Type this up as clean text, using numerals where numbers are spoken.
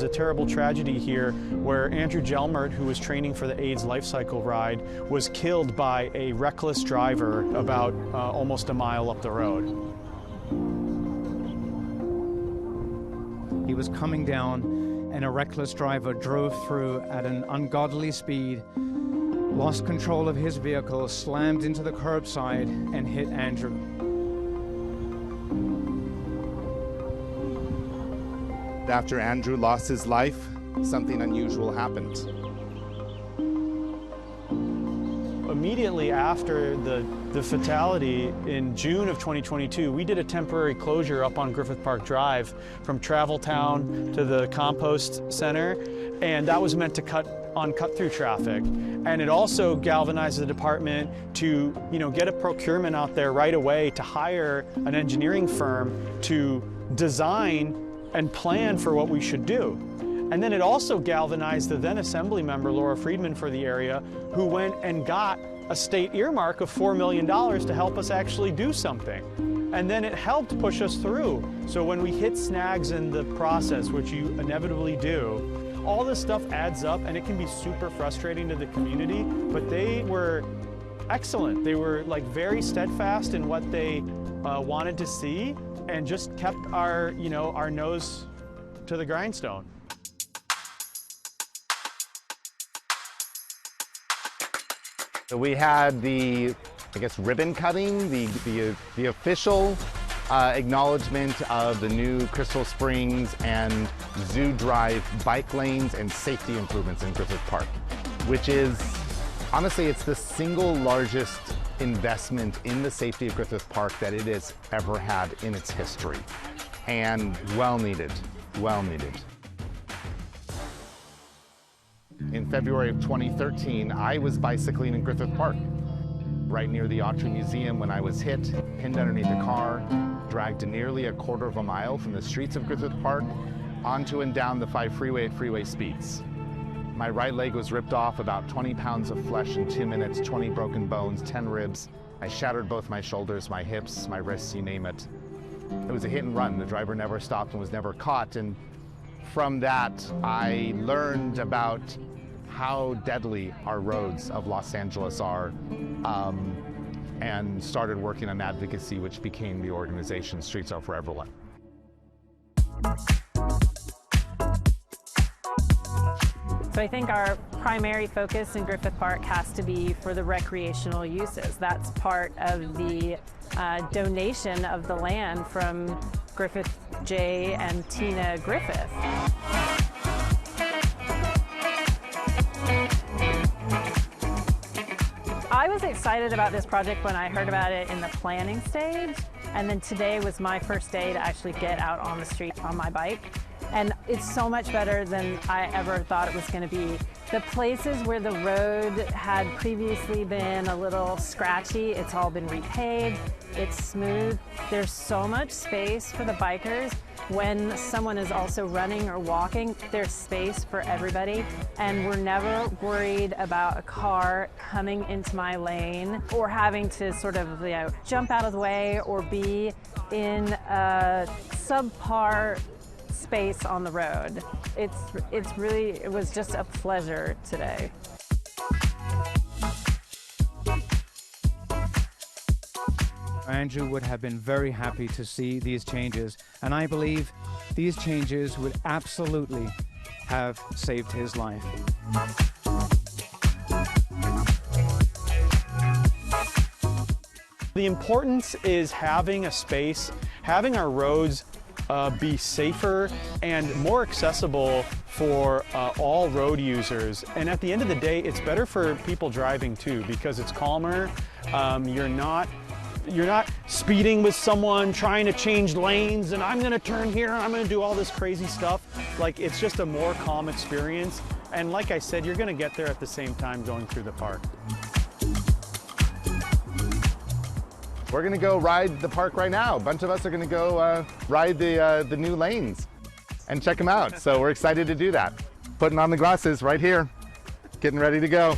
was a terrible tragedy here where Andrew Jelmert, who was training for the AIDS life cycle ride, was killed by a reckless driver about almost a mile up the road. He was coming down and a reckless driver drove through at an ungodly speed, lost control of his vehicle, slammed into the curbside and hit Andrew. After Andrew lost his life, something unusual happened. Immediately after the fatality in June of 2022, we did a temporary closure up on Griffith Park Drive from Travel Town to the compost center, and that was meant to cut through traffic. And it also galvanized the department to, get a procurement out there right away to hire an engineering firm to design and plan for what we should do. And then it also galvanized the then Assembly member, Friedman, for the area, who went and got a state earmark of $4 million to help us actually do something. And then it helped push us through. So when we hit snags in the process, which you inevitably do, all this stuff adds up, and it can be super frustrating to the community, but they were excellent. They were very steadfast in what they wanted to see, and just kept our nose to the grindstone. So we had the, ribbon cutting, the official acknowledgement of the new Crystal Springs and Zoo Drive bike lanes and safety improvements in Griffith Park, which is, honestly, it's the single largest investment in the safety of Griffith Park that it has ever had in its history, and well needed, well needed. In February of 2013, I was bicycling in Griffith Park, right near the Autry Museum, when I was hit, pinned underneath a car, dragged nearly a quarter of a mile from the streets of Griffith Park onto and down the 5 freeway at freeway speeds. My right leg was ripped off, about 20 pounds of flesh in 2 minutes, 20 broken bones, 10 ribs. I shattered both my shoulders, my hips, my wrists, you name it. It was a hit and run. The driver never stopped and was never caught. And from that, I learned about how deadly our roads of Los Angeles are, and started working on advocacy, which became the organization Streets Are For Everyone. So I think our primary focus in Griffith Park has to be for the recreational uses. That's part of the donation of the land from Griffith J. and Tina Griffith. I was excited about this project when I heard about it in the planning stage, and then today was my first day to actually get out on the street on my bike. And it's so much better than I ever thought it was going to be. The places where the road had previously been a little scratchy, it's all been repaved, it's smooth. There's so much space for the bikers. When someone is also running or walking, there's space for everybody. And we're never worried about a car coming into my lane or having to sort of jump out of the way or be in a subpar space on the road. It was just a pleasure today. Andrew would have been very happy to see these changes, and I believe these changes would absolutely have saved his life. The importance is having a space, having our roads be safer and more accessible for all road users. And at the end of the day, it's better for people driving too, because it's calmer. You're not speeding with someone trying to change lanes and I'm going to turn here, I'm going to do all this crazy stuff. It's just a more calm experience. And like I said, you're going to get there at the same time going through the park. We're going to go ride the park right now. A bunch of us are going to go ride the new lanes and check them out. So we're excited to do that. Putting on the glasses right here, getting ready to go.